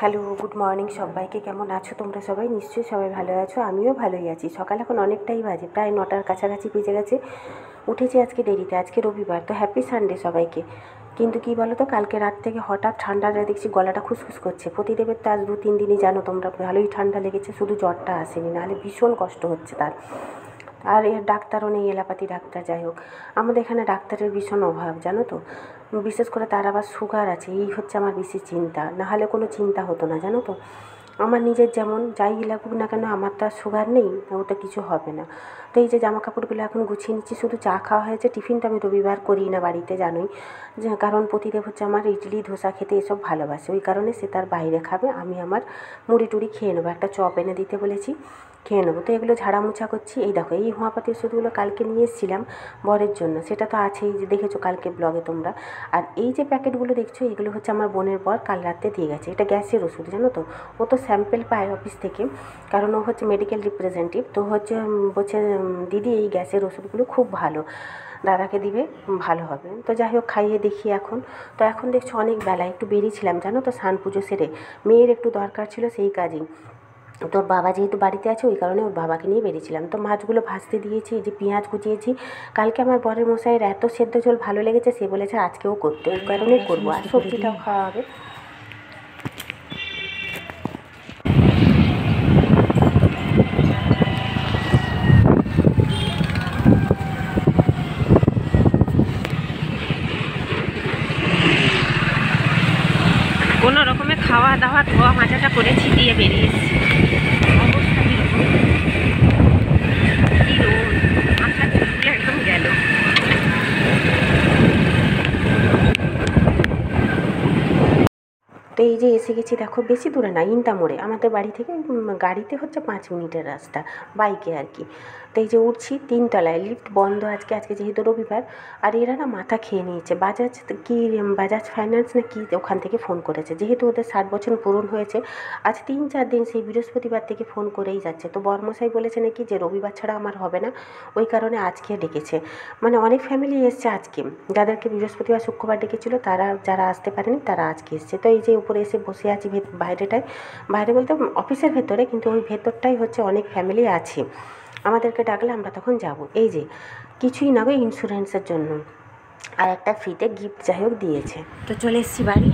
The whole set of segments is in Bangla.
হ্যালো, গুড মর্নিং সবাইকে। কেমন আছো তোমরা সবাই? নিশ্চয়ই সবাই ভালো আছো, আমিও ভালোই আছি। সকাল এখন অনেকটাই বাজে, প্রায় 9টার কাছাকাছি বেজে গেছে। উঠেছি আজকে দেরিতে, আজকে রবিবার, তো হ্যাপি সানডে সবাইকে। কিন্তু কী বলো তো, কালকে রাত থেকে হঠাৎ ঠান্ডাটা দেখছি গলাটা খুসখুস করছে। প্রতিদেবের তো আজ 2-3 দিনই জানো তোমরা ভালোই ঠান্ডা লেগেছে, শুধু জ্বরটা আসেনি, নাহলে ভীষণ কষ্ট হচ্ছে তার। আর এর ডাক্তারও নেই, এলাপাতি ডাক্তার। যাই হোক, আমাদের এখানে ডাক্তারের ভীষণ অভাব জানো তো, বিশেষ করে তার আবার সুগার আছে, এই হচ্ছে আমার বেশি চিন্তা। নাহলে কোনো চিন্তা হতো না জানো তো। আমার নিজের যেমন যাই লাগুক না কেন, আমার তো আর সুগার নেই, ওটা কিছু হবে না। তো এই যে জামা কাপড়গুলো এখন গুছিয়ে নিচ্ছি, শুধু চা খাওয়া হয়েছে। টিফিনটা আমি রবিবার করি না বাড়িতে, জানোই যে, কারণ প্রতিদেব হচ্ছে আমার ইডলি ধোসা খেতে এসব ভালোবাসে, ওই কারণে সে তার বাইরে খাবে, আমি আমার মুড়ি টুড়ি খেয়ে নেবো। একটা চপ এনে দিতে বলেছি, খেয়ে নেবো। তো এগুলো ঝাড়ামোছা করছি। এই দেখো, এই হোমিওপ্যাথি ওষুধগুলো কালকে নিয়ে এসেছিলাম বরের জন্য, সেটা তো আছেই, যে দেখেছো কালকে ব্লগে তোমরা। আর এই যে প্যাকেটগুলো দেখছো, এগুলো হচ্ছে আমার বোনের বর কাল রাতে দিয়ে গেছে। এটা গ্যাসের ওষুধ জানো তো। ও তো স্যাম্পেল পায় অফিস থেকে, কারণ ও হচ্ছে মেডিকেল রিপ্রেজেন্টেটিভ। তো হচ্ছে বলছে, দিদি এই গ্যাসের ওষুধগুলো খুব ভালো, দাদাকে দিবে, ভালো হবে। তো যাই হোক, খাইয়ে দেখি এখন। তো এখন দেখছো অনেক বেলা, একটু বেরিয়েছিলাম জানো তো, স্নান পুজো সেরে মেয়ের একটু দরকার ছিল, সেই কাজেই। তোর বাবা যেহেতু বাড়িতে আছে, ওই কারণে ওর বাবাকে নিয়ে বেরিয়েছিলাম। তো মাছগুলো ভাজতে দিয়েছি, এই যে পেঁয়াজ কুচিয়েছি। কালকে আমার বরের মশাইয়ের এত সেদ্ধ ঝোল ভালো লেগেছে, সে বলেছে আজকেও করতে, ওই কারণেই করবো, আর সবজিটাও খাওয়া হবে। কোনো রকমে খাওয়া দাওয়া ধোয়া মাজাটা করেছি, দিয়ে বেরিয়ে এসেছি। অবস্থা কীরকম, কী রোদ, মাথা চুলগুলো একদম গেল। তো এই যে এসে গেছি, দেখো বেশি দূরে না, ইন্টা মোড়ে। আমাদের বাড়ি থেকে গাড়িতে হচ্ছে 5 মিনিটের রাস্তা, বাইকে আর কি। তো এই যে উঠছি 3 তলায়, লিফট বন্ধ আজকে যেহেতু রবিবার। আর এরা না মাথা খেয়ে নিয়েছে, বাজাজ ফাইন্যান্স না কি, ওখান থেকে ফোন করেছে, যেহেতু ওদের 60 বছর পূরণ হয়েছে। আজ 3-4 দিন, সেই বৃহস্পতিবার থেকে ফোন করেই যাচ্ছে। তো বরমশাই বলেছে নাকি যে রবিবার ছাড়া আমার হবে না, ওই কারণে আজকে ডেকেছে। মানে অনেক ফ্যামিলি এসছে আজকে, যাদেরকে বৃহস্পতিবার শুক্রবার ডেকেছিল, তারা যারা আসতে পারেনি তারা আজকে এসছে। তো এই যে উপরে এসে বসে আছি বাইরেটায়, বাইরে বলতে অফিসের ভেতরে, কিন্তু ওই ভেতরটাই হচ্ছে অনেক ফ্যামিলি আছে। আমাদেরকে ডাকলে আমরা তখন যাব। এই যে কিছুই না গো, ইন্স্যুরেন্সের জন্য আর একটা ফ্রিতে গিফট যাই হোক দিয়েছে। তো চলে এসেছি বাড়ি,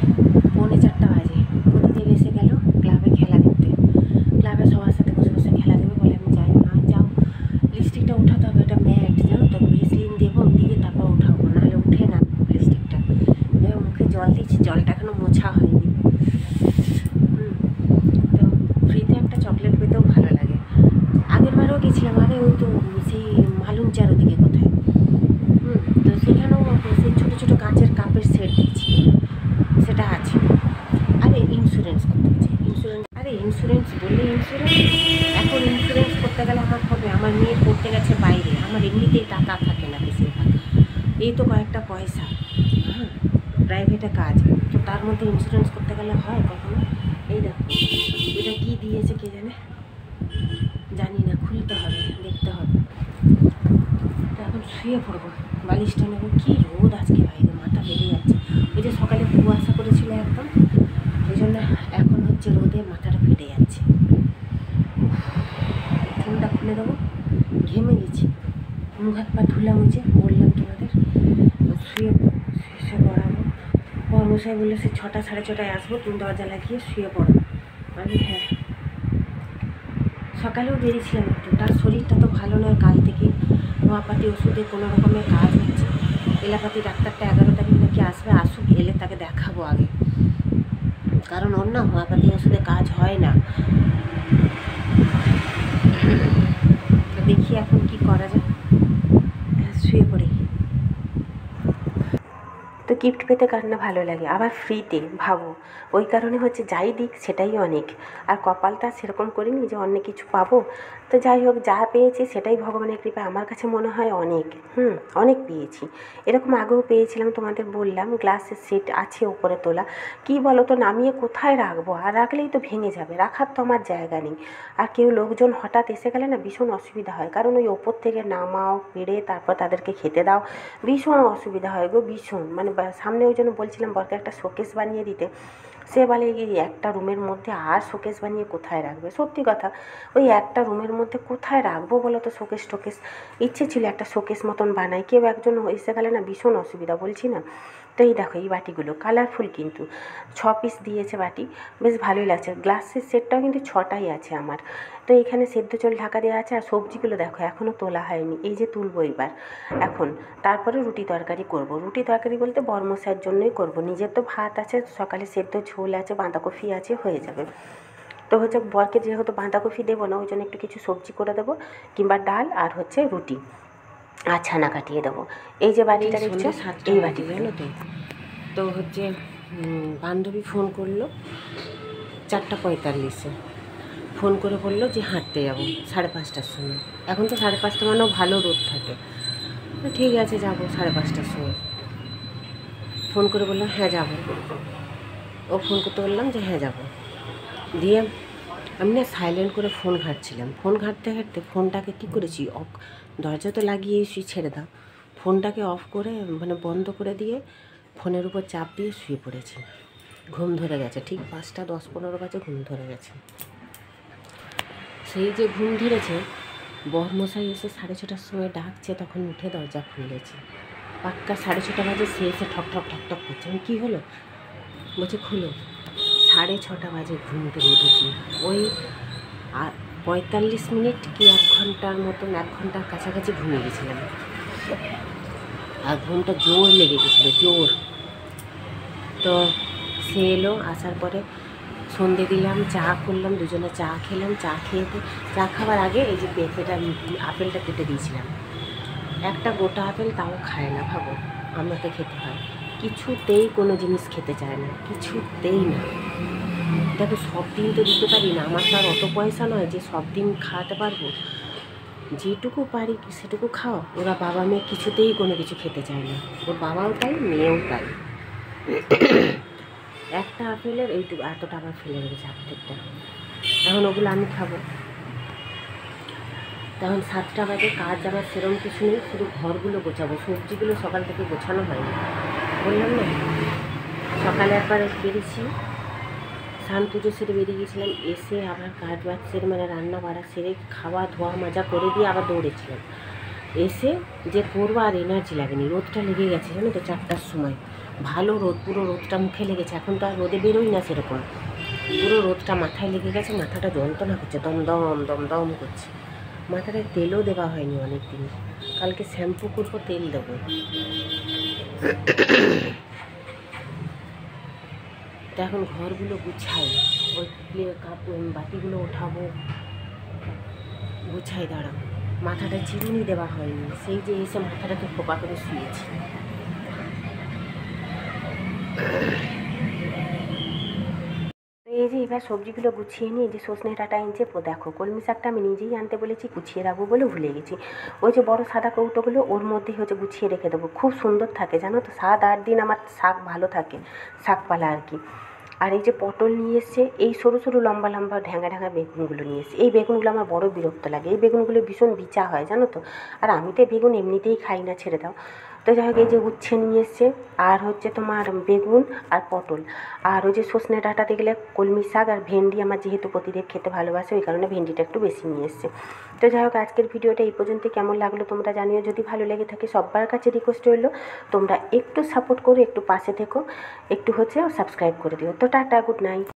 3:45 বাজে। প্রতিদিন এসে গেল ক্লাবে খেলা দেখতে, ক্লাবে সবার সাথে বসে বসে খেলা দেবে বলে আমি যাই না। যাও, লিপস্টিকটা উঠাতে হবে, ওটা ম্যাট জানো তো, ভেসলিন দেবো, দিয়ে তারপর উঠাবো, নাহলে উঠে না লিপস্টিকটা। মুখে জল দিচ্ছি, জলটা এখনও মোছা হয়নি। তো ফ্রিতে একটা চকলেট পেতেও ভালো লাগে। আগের বারও গেছিলাম, আরে ওই তো সেই মালুঞ্চার ওদিকে কোথায়, তো সেখানেও সেই ছোটো ছোটো কাঁচের কাপের সেট দিয়েছি, সেটা আছে। আরে ইন্স্যুরেন্স করতে গেছে, ইন্স্যুরেন্স বললে ইন্স্যুরেন্স, এখন ইন্স্যুরেন্স করতে গেলে আমার হবে, আমার মেয়ে পড়তে গেছে বাইরে, আমার এমনিতেই টাকা থাকে না বেশিরভাগ, এই তো কয়েকটা পয়সা, প্রাইভেটে কাজ, তো তার মধ্যে ইন্স্যুরেন্স করতে গেলে হয় কখনো। এই দেখো, এটা কী দিয়েছে কে জানি না, খুলতে হবে, দেখতে হবে। তো এখন শুয়ে পড়বো, বালিশটা নেবো। কী রোদ আজকে বাইরে, মাথা ফেটে যাচ্ছে। ওই যে সকালে কুয়াশা করেছিল একদম, ওই জন্য এখন হচ্ছে রোদে মাথাটা ফেটে যাচ্ছে। ফোনটা খুলে দেবো, ঘেমে গেছি, মুখ হাত পা ধুলাম, মুছে বললাম তোমাদের। শুয়ে পড়াবো। বর্মশাই বললো সে 6টা 6:30 আসবো, তুমি দরজা লাগিয়ে শুয়ে পড়ো। আমি হ্যাঁ, সকালেও বেরিয়েছিলাম একটু, তার শরীরটা তো ভালো নয় কাল থেকে, হোমিওপ্যাথি ওষুধে কোনো রকমের কাজ হচ্ছে। এলাপাতি ডাক্তারটা 11 তারিখ নাকি আসবে, আসুক, এলে তাকে দেখাবো আগে, কারণ ওর না হোমিওপ্যাথি ওষুধে কাজ হয় না। তো দেখি এখন কি করা যায়, শুয়ে পড়ি। তো গিফট পেতে কার না ভালো লাগে, আবার ফ্রিতে, ভাবো। ওই কারণে হচ্ছে যাই দিক সেটাই অনেক। আর কপালটা সেরকম করিনি যে অন্য কিছু পাবো। তো যাই হোক, যা পেয়েছি সেটাই ভগবানের কৃপায় আমার কাছে মনে হয় অনেক। অনেক পেয়েছি, এরকম আগেও পেয়েছিলাম, তোমাদের বললাম গ্লাসের সেট আছে ওপরে তোলা। কি বলো তো, নামিয়ে কোথায় রাখবো, আর রাখলেই তো ভেঙে যাবে, রাখার তো আমার জায়গা নেই। আর কেউ লোকজন হঠাৎ এসে গেলে না ভীষণ অসুবিধা হয়, কারণ ওই ওপর থেকে নামাও, পেড়ে তারপর তাদেরকে খেতে দাও, ভীষণ অসুবিধা হয় গো, ভীষণ। মানে সামনে ওই জন্য বলছিলাম বরকে একটা শোকেস বানিয়ে দিতে, সে বলে এই একটা রুমের মধ্যে আর শোকেস বানিয়ে কোথায় রাখবে? সত্যি কথা, ওই একটা রুমের মধ্যে কোথায় রাখবো বলো তো শোকেস টোকেস? ইচ্ছে ছিল একটা শোকেস মতন বানাই, কেউ একজন এসে গেলে না ভীষণ অসুবিধা, বলছি না। তো এই দেখো এই বাটিগুলো কালারফুল, কিন্তু 6 পিস দিয়েছে বাটি, বেশ ভালোই লাগছে। গ্লাসের সেটটাও কিন্তু 6টাই আছে আমার। তো এখানে সেদ্ধ চাল ঢাকা দেওয়া আছে, আর সবজিগুলো দেখো এখনও তোলা হয়নি, এই যে তুলবো এবার এখন। তারপরে রুটি তরকারি করব। রুটি তরকারি বলতে বড়মশাইয়ের জন্যই করব, নিজের তো ভাত আছে, সকালে সেদ্ধ ঝোল আছে, বাঁধাকপি আছে, হয়ে যাবে। তো হচ্ছে বরকে যেহেতু বাঁধাকপি দেবো না, ওই জন্য একটু কিছু সবজি করে দেবো, কিংবা ডাল আর হচ্ছে রুটি আর ছানা কাটিয়ে দেবো। এই যে বাটিটা দেখছো, এই বাটি, জানো তো। তো হচ্ছে বান্ধবী ফোন করলো 4:45-এ, ফোন করে বললো যে হাঁটতে যাবো 5:30টার সময়। এখন তো 5:30 মানেও ভালো রোদ থাকে। তো ঠিক আছে যাবো 5:30টার সময়। ফোন করে বললাম হ্যাঁ যাবো। ও ফোন করতে বললাম যে হ্যাঁ যাবো। দিয়ে আমি না সাইলেন্ট করে ফোন ঘাঁটছিলাম। ফোন ঘাঁটতে ঘাঁটতে ফোনটাকে কী করেছি, দরজা তো লাগিয়েছি, ছেড়ে দাও, ফোনটাকে অফ করে মানে বন্ধ করে দিয়ে ফোনের উপর চাপ দিয়ে শুয়ে পড়েছি। ঘুম ধরে গেছে, ঠিক 5:10-15 বাজে ঘুম ধরে গেছে। সেই যে ঘুম ধরেছে, বরমশাই এসে 6:30টার সময় ডাকছে, তখন উঠে দরজা খুলেছে। পাক্কা 6:30 বাজে সে এসে ঠক ঠক ঠক ঠক করছে। আমি কী হলো বলছে খুলো। 6:30 বাজে ঘুম থেকে উঠেছি। ওই আর 45 মিনিট কি 1 ঘন্টার মতন, 1 ঘন্টার কাছাকাছি ঘুমিয়ে গেছিলাম। আর ঘুমটা জোর লেগে গেছিলো, জোর। তো সে এলো, আসার পরে সন্ধে দিলাম, চা করলাম, দুজনে চা খেলাম। চা খাবার আগে এই যে পেঁপেটা, আপেলটা কেটে দিয়েছিলাম। একটা গোটা আপেল তাও খায় না, ভাবো, আমাকে খেতে হয়। কিছুতেই কোনো জিনিস খেতে চায় না, কিছুতেই না। দেখো সব দিন তো দিতে পারি না, আমার তো আর অত পয়সা নয় যে সব দিন খাওয়াতে পারবো। যেটুকু পারি সেটুকু খাও। ওরা বাবা মেয়ে কিছুতেই কোনো কিছু খেতে চায় না, ওর বাবাও তাই, মেয়েও তাই। একটা আপেলের এইটুকু এতটা আবার ফেলে রেখেছে অর্ধেকটা। এখন ওগুলো আমি খাবো। তখন 7টা বাজে, কাজ আমার সেরকম কিছু নেই, শুধু ঘরগুলো গোছাবো। সবজিগুলো সকাল থেকে গোছানো হয়নি, বললাম না। সকালে একবার বেরিয়েছি, স্নান পুজো সেরে বেরিয়ে গিয়েছিলাম, এসে আবার কাজ বাজ সেরে মানে রান্না বাড়া সেরে খাওয়া ধোয়া মাজা করে দিয়ে আবার দৌড়েছিলাম। এসে যে করবো আর এনার্জি লাগেনি, রোদটা লেগে গেছে জানো তো। 4টার সময় ভালো রোদ, পুরো রোদটা মুখে লেগেছে। এখন তো আর রোদে বেরোই না সেরকম, পুরো রোদটা মাথায় লেগে গেছে, মাথাটা যন্ত্রণা করছে, দমদম দমদম করছে। মাথাটায় তেলও দেওয়া হয়নি অনেক দিন, কালকে শ্যাম্পু করবো, তেল দেবো। তো এখন ঘরগুলো গুছাই, ওই বাটিগুলো ওঠাবো, গুছাই, দাঁড়াও। মাথাটা চিরুনি দেওয়া হয়নি, সেই যে এসে মাথাটাকে খোপা করে শুয়েছি। এই যে এবার সবজিগুলো গুছিয়ে নিয়ে, যে সজনে ডাঁটা এনেছে, দেখো কলমি শাকটা আমি নিজেই আনতে বলেছি, গুছিয়ে রাখবো বলে ভুলে গেছি। ওই যে বড় সাদা কৌটোগুলো, ওর মধ্যেই হচ্ছে গুছিয়ে রেখে দেবো, খুব সুন্দর থাকে জানো তো। 7-8 দিন আমার শাক ভালো থাকে, শাকপালা আর কি। আর এই যে পটল নিয়ে এসছে, এই সরু সরু লম্বা লম্বা ঢ্যাঙা ঢ্যাঙা বেগুনগুলো নিয়ে এসছে। এই বেগুনগুলো আমার বড় বিরক্ত লাগে, এই বেগুনগুলো ভীষণ বিচা হয় জানো তো। আর আমি তো বেগুন এমনিতেই খাই না, ছেড়ে দাও। তো যাই হোক, এই যে উচ্ছে নিয়ে এসছে, আর হচ্ছে তোমার বেগুন আর পটল, আর ওই যে সজনে ডাঁটা দেখলে কলমি শাক, আর ভেন্ডি আমার যেহেতু প্রতিদেব খেতে ভালোবাসে, ওই কারণে ভেন্ডিটা একটু বেশি নিয়ে এসছে। তো যাই হোক, আজকের ভিডিওটা এই পর্যন্ত। কেমন লাগলো তোমরা জানিও, যদি ভালো লেগে থাকে সবার কাছে রিকোয়েস্ট রইলো, তোমরা একটু সাপোর্ট করো, একটু পাশে থেকো, একটু হচ্ছে সাবস্ক্রাইব করে দিও। তো টাটা, গুড নাইট।